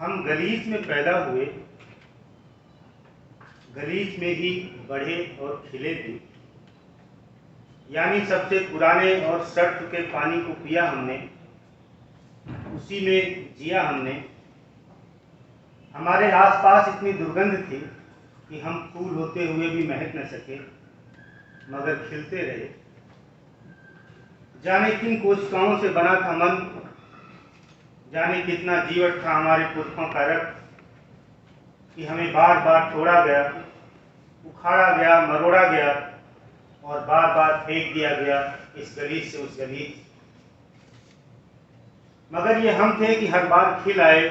हम गलीच में पैदा हुए, गलीच में ही बढ़े और खिले भी। यानी सबसे पुराने और सड़ चुके पानी को पिया हमने, उसी में जिया हमने। हमारे आसपास इतनी दुर्गंध थी कि हम फूल होते हुए भी महक न सके, मगर खिलते रहे। जाने किन कोशिकाओं से बना था मन, जाने कितना जीवट था हमारे पुरखों का रक्त, कि हमें बार बार तोड़ा गया, उखाड़ा गया, मरोड़ा गया और बार बार फेंक दिया गया इस गलीच से उस गलीच। मगर ये हम थे कि हर बार खिल आए,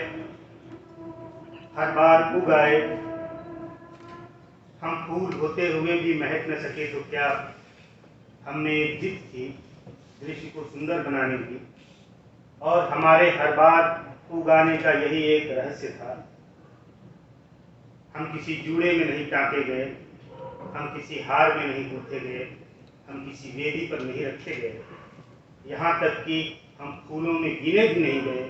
हर बार उग आए। हम फूल होते हुए भी महक न सके तो क्या, हमने एक जिद थी दृश्य को सुंदर बनाने की, और हमारे हर बार उगाने का यही एक रहस्य था। हम किसी जूड़े में नहीं टाँके गए, हम किसी हार में नहीं गूंथे गए, हम किसी वेदी पर नहीं रखे गए, यहाँ तक कि हम फूलों में गिने भी नहीं गए,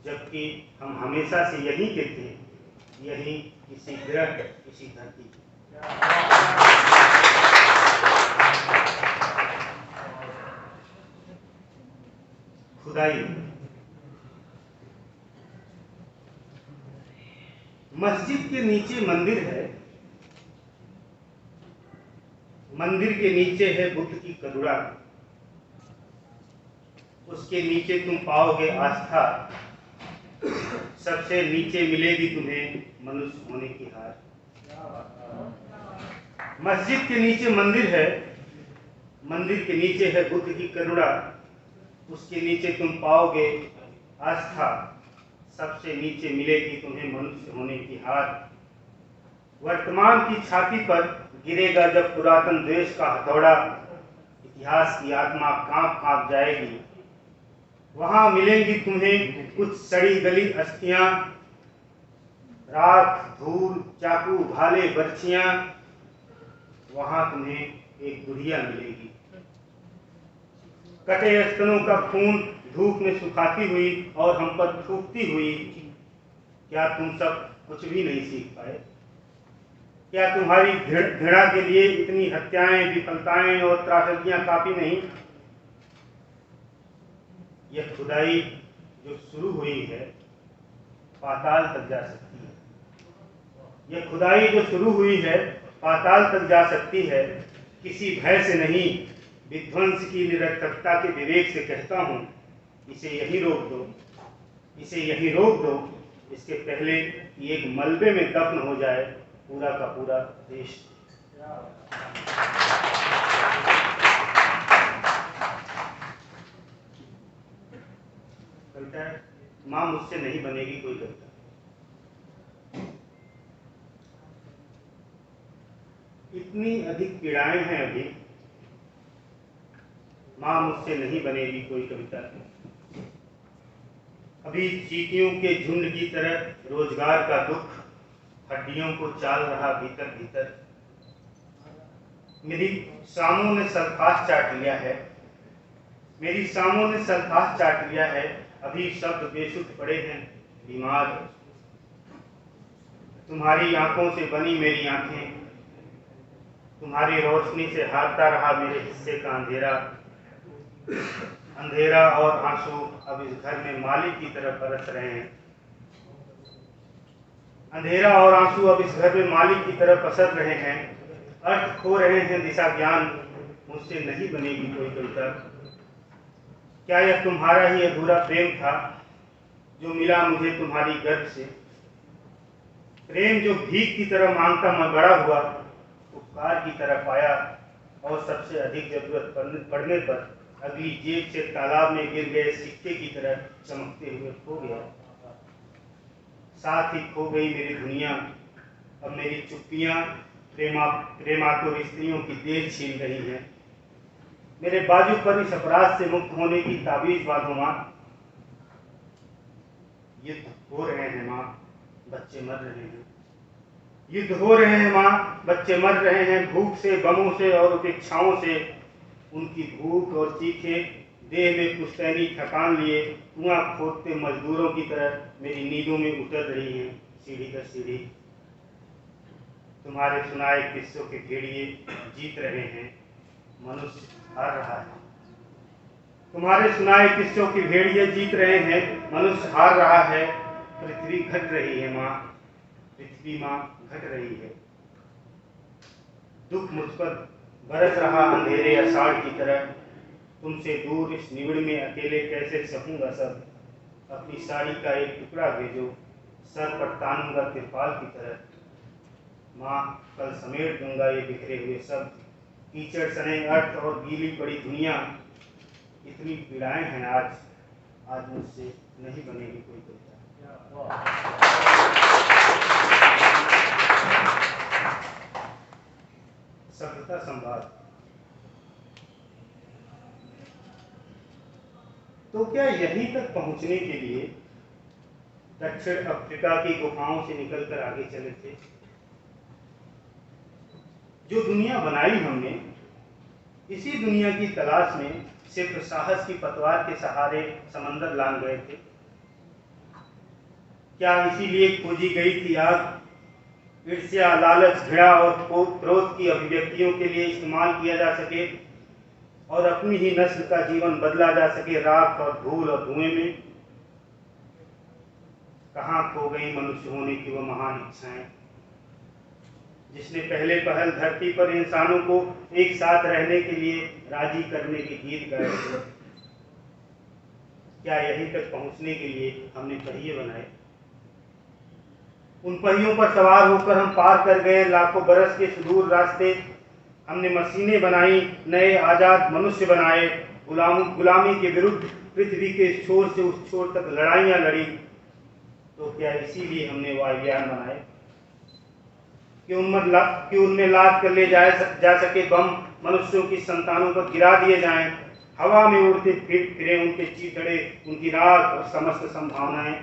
जबकि हम हमेशा से यहीं के थे, यहीं इसी ग्रह, इसी धरती। खुदाई। मस्जिद के नीचे मंदिर है, मंदिर के नीचे है बुद्ध की करुणा, उसके नीचे तुम पाओगे आस्था, सबसे नीचे मिलेगी तुम्हें मनुष्य होने की हार। मस्जिद के नीचे मंदिर है, मंदिर के नीचे है बुद्ध की करुणा, उसके नीचे तुम पाओगे आस्था, सबसे नीचे मिलेगी तुम्हें मनुष्य होने की हार। वर्तमान की छाती पर गिरेगा जब पुरातन द्वेष का हथौड़ा, इतिहास की आत्मा कांप कांप जाएगी। वहां मिलेंगी तुम्हें कुछ सड़ी गली अस्थियां, राख, धूल, चाकू, भाले, बर्छियां। वहां तुम्हें एक बुढ़िया मिलेगी, कटे स्तनों का खून धूप में सुखाती हुई और हम पर थूकती हुई। क्या तुम सब कुछ भी नहीं सीख पाए? क्या तुम्हारी घृणा के लिए इतनी हत्याएं, विफलताएं और त्रासदियां काफी नहीं? यह खुदाई जो शुरू हुई है पाताल तक जा सकती है। यह खुदाई जो शुरू हुई है पाताल तक जा सकती है। किसी भय से नहीं, विध्वंस की निरर्थकता के विवेक से कहता हूं, इसे यही रोक दो, इसे यही रोक दो, इसके पहले कि एक मलबे में दफन हो जाए पूरा का पूरा देश। कविता है, मां मुझसे नहीं बनेगी कोई कविता। इतनी अधिक पीड़ाएं हैं अभी, मां मुझसे नहीं बनेगी कोई कविता। अभी चींटियों के झुंड की तरह रोजगार का दुख हड्डियों को चाल रहा भीतर भीतर। मेरी शामों ने सल्फास चाट लिया है, मेरी शामों ने सल्फास चाट लिया है। अभी शब्द बेसुध पड़े हैं बीमार। तुम्हारी आंखों से बनी मेरी आंखें, तुम्हारी रोशनी से हारता रहा मेरे हिस्से का अंधेरा। अंधेरा और आंसू अब इस घर में मालिक की तरफ बरस रहे हैं। अंधेरा और आंसू अब इस घर में मालिक की तरफ पसर रहे हैं। अर्थ खो रहे हैं, दिशा ज्ञान, मुझसे नहीं बनेगी कोई कविता। क्या यह तुम्हारा ही अधूरा प्रेम था जो मिला मुझे तुम्हारी गर्भ से? प्रेम जो भीख की तरह मांगता मैं बड़ा हुआ, उपकार की तरह पाया, और सबसे अधिक जरूरत पड़ने पर अगली जेब से तालाब में गिर गए सिक्के की तरह चमकते हुए खो गया। साथ ही खो गई मेरी दुनिया। अब मेरी चुप्पियां प्रेमातुर स्त्रियों की देह छीन रही हैं। मेरे बाजू पर इस अपराध से मुक्त होने की ताबीज बांधो मां। युद्ध हो रहे हैं मां, बच्चे मर रहे हैं। युद्ध हो रहे हैं मां, बच्चे मर रहे हैं, भूख से, बमों से और उपेक्षाओं से। उनकी भूख और चीखें देह में पुश्तैनी थकान लिए कुआं खोदते मजदूरों की तरह मेरी नींदों में उतर रही हैं सीढ़ी दर सीढ़ी। तुम्हारे सुनाए किस्सों के भेड़िए जीत रहे हैं, मनुष्य हार रहा है। तुम्हारे सुनाए किस्सों के भेड़िए जीत रहे हैं, मनुष्य हार रहा है। पृथ्वी घट रही है माँ, पृथ्वी माँ घट रही है। दुख मुझ पर बरस रहा अंधेरे आषाढ़ की तरह। तुमसे दूर इस निबिड़ में अकेले कैसे सकूंगा सब। अपनी साड़ी का एक टुकड़ा भेजो, सर पर तानूंगा तिरपाल की तरह। माँ कल समेट दूंगा ये बिखरे हुए सब। कीचड़ सने अर्थ और गीली पड़ी दुनिया। इतनी पीड़ाएं हैं आज मुझसे नहीं बनेगी कोई कविता। सभ्यता संवाद। तो क्या यहीं तक पहुंचने के लिए दक्षिण अफ्रीका की गुफाओं से निकलकर आगे चले थे? जो दुनिया बनाई हमने, इसी दुनिया की तलाश में सिर्फ साहस की पतवार के सहारे समंदर लांघ गए थे। क्या इसीलिए खोजी गई थी आग? ईर्ष्या, लालच, घृणा और क्रोध की अभिव्यक्तियों के लिए इस्तेमाल किया जा सके और अपनी ही नस्ल का जीवन बदला जा सके राख और धूल और धुएं में। कहाँ खो गई मनुष्य होने की वो महान इच्छाएं, जिसने पहले पहल धरती पर इंसानों को एक साथ रहने के लिए राजी करने के गीत गाए थे। क्या यहीं तक पहुंचने के लिए हमने पहिए बनाए? उन पहियों पर सवार होकर हम पार कर गए लाखों बरस के सुदूर रास्ते। हमने मशीनें बनाई, नए आजाद मनुष्य बनाए, गुलामी के विरुद्ध पृथ्वी के इस छोर से उस छोर तक लड़ाइयां लड़ी। तो क्या इसीलिए हमने वायुयान बनाए कि उनमें लाद कर ले जा सके बम मनुष्यों की संतानों पर गिरा दिए जाएं, हवा में उड़ते फिरे उनके चीथड़े, उनकी राख और समस्त संभावनाएं।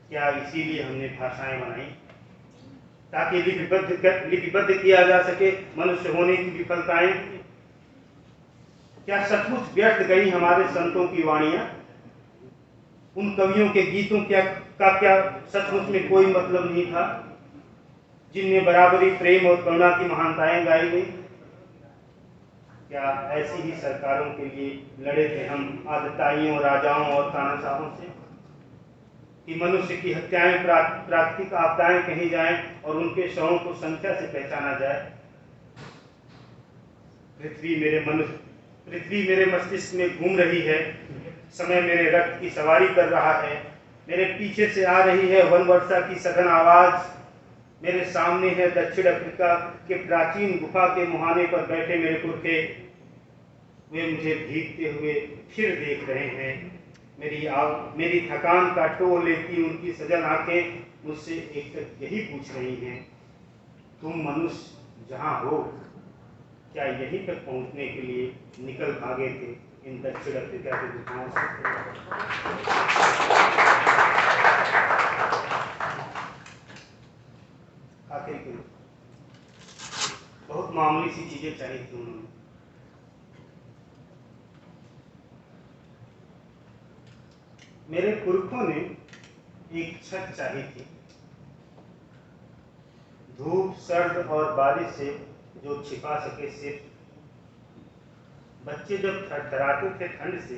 क्या इसीलिए हमने भाषाएं बनाई ताकि लिपिबद्ध किया जा सके मनुष्य होने की विफलताएं? क्या सचमुच व्यर्थ गई हमारे संतों की वाणियां? उन कवियों के गीतों का क्या सचमुच में कोई मतलब नहीं था, जिनमें बराबरी, प्रेम और करुणा की महानताएं गाई गई? क्या ऐसी ही सरकारों के लिए लड़े थे हम आदताइयों, राजाओं और तानाशाहों से कि मनुष्य की हत्याएं प्राकृतिक आपदाएं कही जाएं और उनके शवों को संख्या से पहचाना जाए? पृथ्वी मेरे मस्तिष्क में घूम रही है, समय मेरे रक्त की सवारी कर रहा है। मेरे पीछे से आ रही है वनवर्षा की सघन आवाज। मेरे सामने है दक्षिण अफ्रीका के प्राचीन गुफा के मुहाने पर बैठे मेरे पुरखे। वे मुझे भीगते हुए फिर देख रहे हैं। मेरी थकान का टो लेती उनकी सजल आंखें मुझसे एक तक यही पूछ रही हैं, तुम मनुष्य जहां हो, क्या यहीं तक पहुंचने के लिए निकल भागे थे इन दक्षिण अफ्रीका के गुफाओं से? आखिर क्यों? बहुत मामूली सी चीजें चाहिए थी उन्होंने। मेरे पुरखों ने एक छत चाही थी, धूप, सर्द और बारिश से जो छिपा सके सिर। बच्चे जब थरथराते थे ठंड से,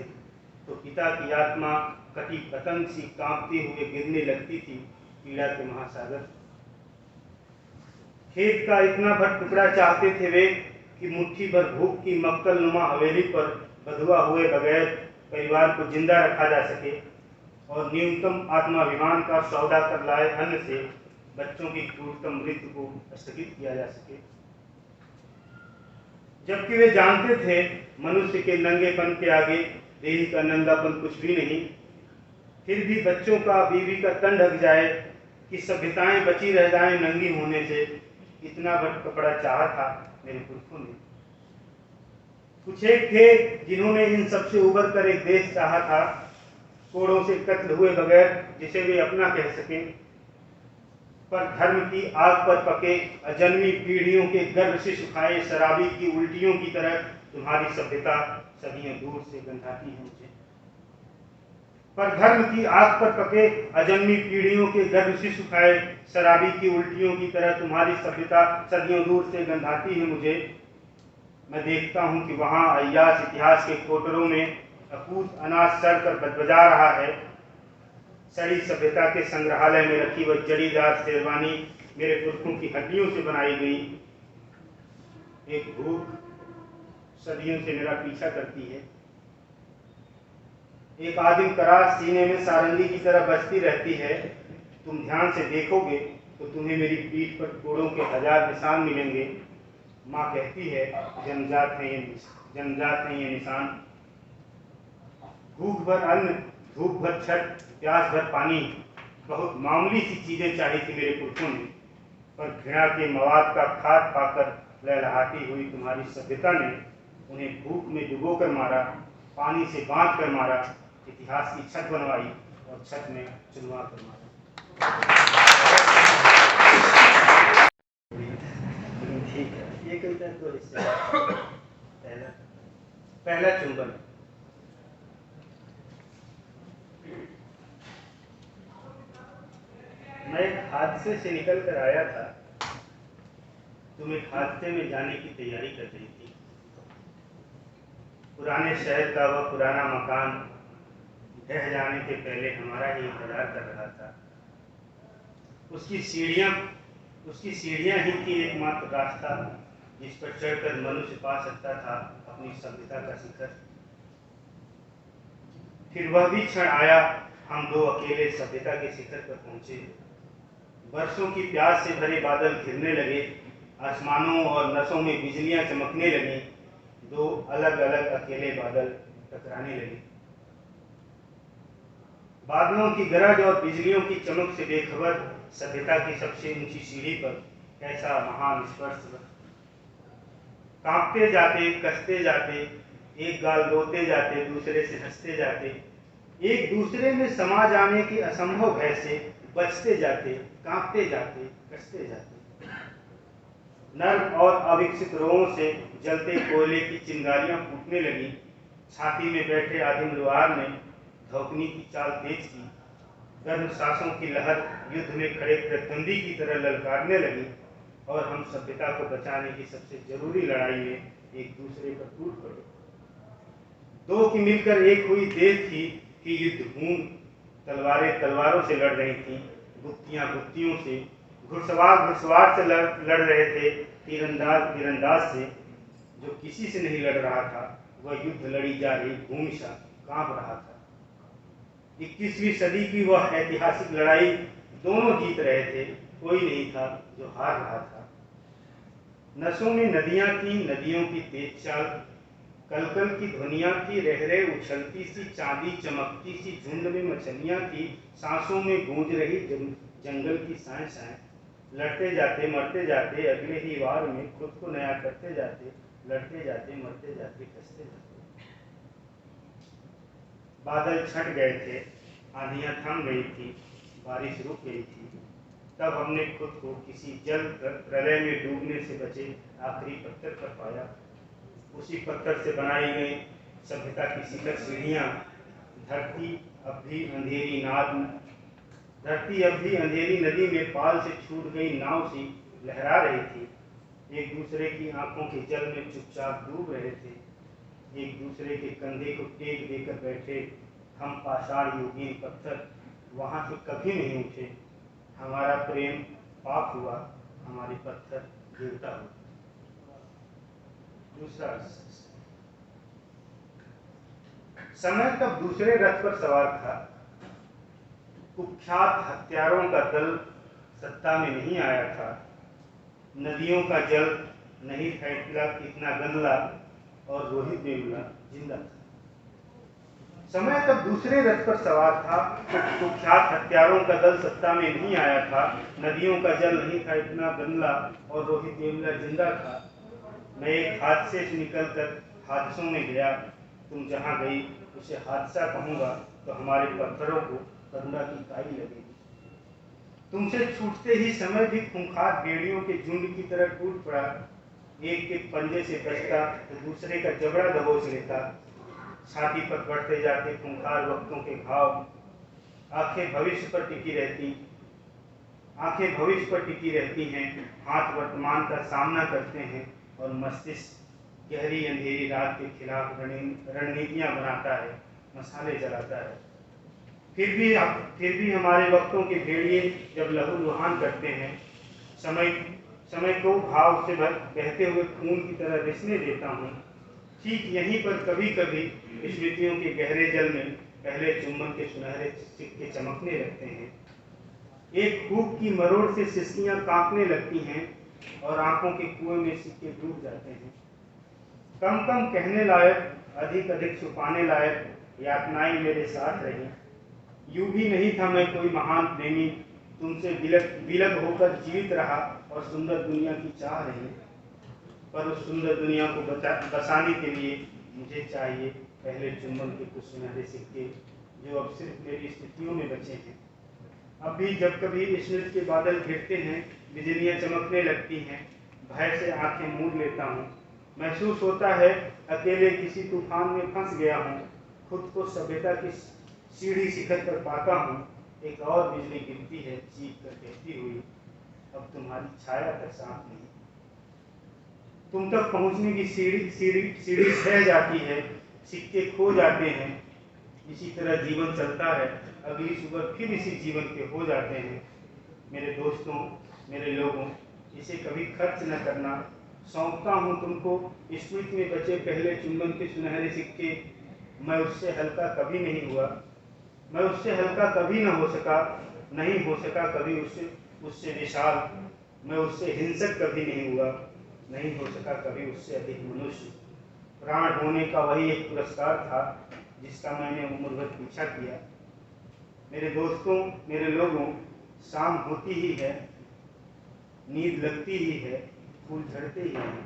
तो पिता की आत्मा कटी पतंग सी कांपते हुए गिरने लगती थी पीड़ा के महासागर। खेत का इतना भर टुकड़ा चाहते थे वे कि मुट्ठी भर भूख की मक्तल नुमा हवेली पर बधुआ हुए बगैर परिवार को जिंदा रखा जा सके और न्यूनतम आत्माभिमान का सौदा कर लाए अन्न से बच्चों की क्रूरतम मृत्यु को स्थगित किया जा सके। जबकि वे जानते थे मनुष्य के नंगेपन के आगे देही का नंगापन कुछ भी नहीं, फिर भी बच्चों का, बीवी का तन ढक जाए कि सभ्यताएं बची रह जाएं नंगी होने से, इतना बड़ा कपड़ा चाहा था मेरे पुरखों ने। कुछ एक थे जिन्होंने इन सबसे उबर कर एक देश चाहा था, कोड़ों से कत्ल हुए बगैर, जिसे वे अपना कह सकें, पर धर्म की आग पर पके अजन्मी पीढ़ियों के गर्भ से सुखाए शराबी की उल्टियों की तरह तुम्हारी सभ्यता सदियों दूर से गंधाती है मुझे। पर धर्म की आग पर पके अजन्मी पीढ़ियों के गर्भ से सुखाए शराबी की उल्टियों की तरह तुम्हारी सभ्यता सदियों दूर से गंधाती है मुझे। मैं देखता हूँ कि वहाँ अय्यास इतिहास के कोटरों में अकूत अनाज सड़ कर बजबजा रहा है। सड़ी सभ्यता के संग्रहालय में रखी वह जड़ीदार शेरवानी मेरे पुरखों की हड्डियों से बनाई गई। एक भूख सदियों से मेरा पीछा करती है। एक आदिम करास सीने में सारंगी की तरह बजती रहती है। तुम ध्यान से देखोगे तो तुम्हें मेरी पीठ पर कोड़ों के 1000 निशान मिलेंगे। माँ कहती है जन्मजात है ये निशान। भूख भर अन्न, धूप भर छत, प्यास भर पानी, बहुत मामूली सी चीजें चाही थी मेरे पुरखों ने, पर घृणा के मवाद का खाद पाकर लहलहाती हुई तुम्हारी सभ्यता ने उन्हें भूख में डुबो कर मारा, पानी से बांध कर मारा, इतिहास की छत बनवाई और छत में चुनवा कर मारा। ठीक है, ये कविता तो हिस्सा पहला चुंबन। मैं एक हादसे से निकल कर आया था। तुम एक हादसे में जाने की तैयारी कर रही थी। पुराने शहर का वह पुराना मकान ढह जाने के पहले हमारा ही इंतजार कर रहा था। उसकी सीढ़ियां ही थी एकमात्र रास्ता जिस पर चढ़कर मनुष्य पा सकता था अपनी सभ्यता का शिखर। फिर वह भी क्षण आया, हम दो अकेले सभ्यता के शिखर पर पहुंचे। बरसों की प्यास से भरे बादल घिरने लगे, आसमानों और नसों में बिजलियां चमकने लगी। दो अलग अलग अकेले बादल टकराने लगे। बादलों की गरज और बिजलियों की चमक से बेखबर सभ्यता की सबसे ऊंची सीढ़ी पर कैसा महान स्पर्श। कांपते जाते, कसते जाते, एक गाल रोते जाते, दूसरे से हंसते जाते, एक दूसरे में समा जाने के असंभव भय से बचते जाते, कांपते जाते, कसते जाते। नर्म और अविकसित रोहों से जलते कोयले की चिंगारियां फूटने लगी। छाती में बैठे आदिम लोहार ने धौकनी की चाल तेज की। गर्म सांसों की लहर युद्ध में खड़े प्रतिद्वंदी की तरह ललकारने लगी और हम सभ्यता को बचाने की सबसे जरूरी लड़ाई में एक दूसरे पर टूट पड़े। दो की मिलकर एक हुई देश थी कि युद्ध भूमि, तलवारें तलवारों से लड़ रही थीं, गुत्तियां गुत्तियों से, घुड़सवार घुड़सवार से लड़ रहे थे, तीरंदाज तीरंदाज से। जो किसी से नहीं लड़ रहा था वह युद्ध लड़ी जा रही भूमि सा कांप रहा था। 21वीं सदी की वह ऐतिहासिक लड़ाई दोनों जीत रहे थे, कोई नहीं था जो हार रहा था। नसों में नदियां थी, नदियों की तेज चाल, कलकल की ध्वनियां थी, रहरे उछलती सी, चांदी चमकती सी, झुंड में मछलियां थी, सांसों में गूंज रही जंगल की साएं साएं। लड़ते जाते मरते जाते, अगले ही वार में खुद को नया करते जाते, लड़ते जाते मरते जाते, कसते जाते। बादल छट गए थे, आंधियां थम गई थी, बारिश रुक गई थी। तब हमने खुद को किसी जल प्रलय में डूबने से बचे आखिरी पत्थर पर पाया। उसी पत्थर से बनाई गई सभ्यता की शिखर सीढ़ियां। धरती अब भी अंधेरी नदी में पाल से छूट गई नाव सी लहरा रही थी। एक दूसरे की आंखों के जल में चुपचाप डूब रहे थे। एक दूसरे के कंधे को टेक देकर बैठे हम पाषाण योगीन पत्थर वहां से कभी नहीं उठे। हमारा प्रेम पाप हुआ, हमारे पत्थर देवता हुए। दूसरा समय तब दूसरे रथ पर सवार था। कुख्यात हत्यारों का दल सत्ता में नहीं आया था। नदियों का जल नहीं था इतना गंदला और रोहित वेमुला जिंदा था। समय तब दूसरे रथ पर सवार था। कुख्यात हत्यारों का दल सत्ता में नहीं आया था। नदियों का जल नहीं था इतना गंदला और रोहित वेमुला जिंदा था। मैं एक हादसे से निकलकर हादसों में गया। तुम जहां गई उसे हादसा कहूंगा तो हमारे पत्थरों को करुणा की काई लगेगी। तुमसे छूटते ही समय भी खूंखार बेड़ियों के झुंड की तरह टूट पड़ा। एक के पंजे से बचता तो दूसरे का जबड़ा दबोच लेता। छाती पर बढ़ते जाते खूंखार वक्तों के घाव। आंखें भविष्य पर टिकी हैं, हाथ वर्तमान का सामना करते हैं और मस्तिष्क गहरी अंधेरी रात के खिलाफ रणनीतियां बनाता है, मसाले जलाता है। फिर भी हमारे वक्तों के भेड़िए जब लहूलुहान करते हैं, समय को भाव से बहते हुए खून की तरह रिसने देता हूँ। ठीक यहीं पर कभी कभी स्मृतियों के गहरे जल में पहले चुंबन के सुनहरे सिक्के चमकने लगते हैं। एक हुक की मरोड़ से सिसकियां कांपने लगती हैं और आंखों के कुएं में सिक्के डूब जाते हैं। कम कम कहने लायक, अधिक अधिक छुपाने लायक यातनाएं मेरे साथ रही। यूं भी नहीं था मैं कोई महान प्रेमी, तुमसे विलग होकर जीवित रहा और सुंदर दुनिया की चाह रही। पर उस सुंदर दुनिया को बसाने के लिए मुझे चाहिए पहले चुंबन के कुछ सुनहरे सिक्के, जो अब सिर्फ मेरी स्थितियों में बचे हैं। अब भी जब कभी स्मृति के बादल घिरते हैं, बिजलियां चमकने लगती हैं, भय से आंखें मूंद लेता हूँ। महसूस होता है अकेले किसी तूफान में फंस गया हूँ। खुद को सभ्यता की सीढ़ी शिखर पर पाता हूँ। एक और बिजली गिरती है, चीख कर कहती हुई, अब तुम्हारी छाया तक साथ नहीं। तुम तक पहुंचने की सीढ़ी सह जाती है, सिक्के खो जाते हैं। इसी तरह जीवन चलता है, अगली सुबह फिर इसी जीवन के हो जाते हैं। मेरे दोस्तों, मेरे लोगों, इसे कभी खर्च न करना। सौंपता हूँ तुमको स्मृति में बचे पहले चुंबन के सुनहरे सिक्के। मैं उससे हल्का कभी नहीं हुआ, मैं उससे हल्का कभी न हो सका, नहीं हो सका कभी उससे विशाल। मैं उससे हिंसक कभी नहीं हुआ, नहीं हो सका कभी उससे अधिक मनुष्य। प्राण होने का वही एक पुरस्कार था जिसका मैंने उम्र भर पीछा किया। मेरे दोस्तों, मेरे लोगों, शाम होती ही है, नींद लगती ही है, फूल झड़ते ही हैं।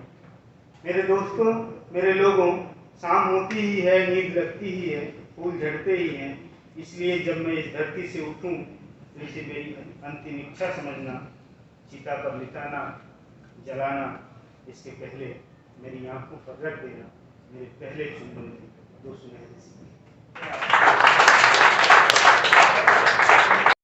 मेरे दोस्तों, मेरे लोगों, शाम होती ही है, नींद लगती ही है, फूल झड़ते ही हैं। इसलिए जब मैं इस धरती से उठूं तो इसे मेरी अंतिम इच्छा समझना। चिता पर लिटाना, जलाना, इसके पहले मेरी आंखों पर रख देना मेरे पहले चुंबन के 2 सुनहरे सिक्के।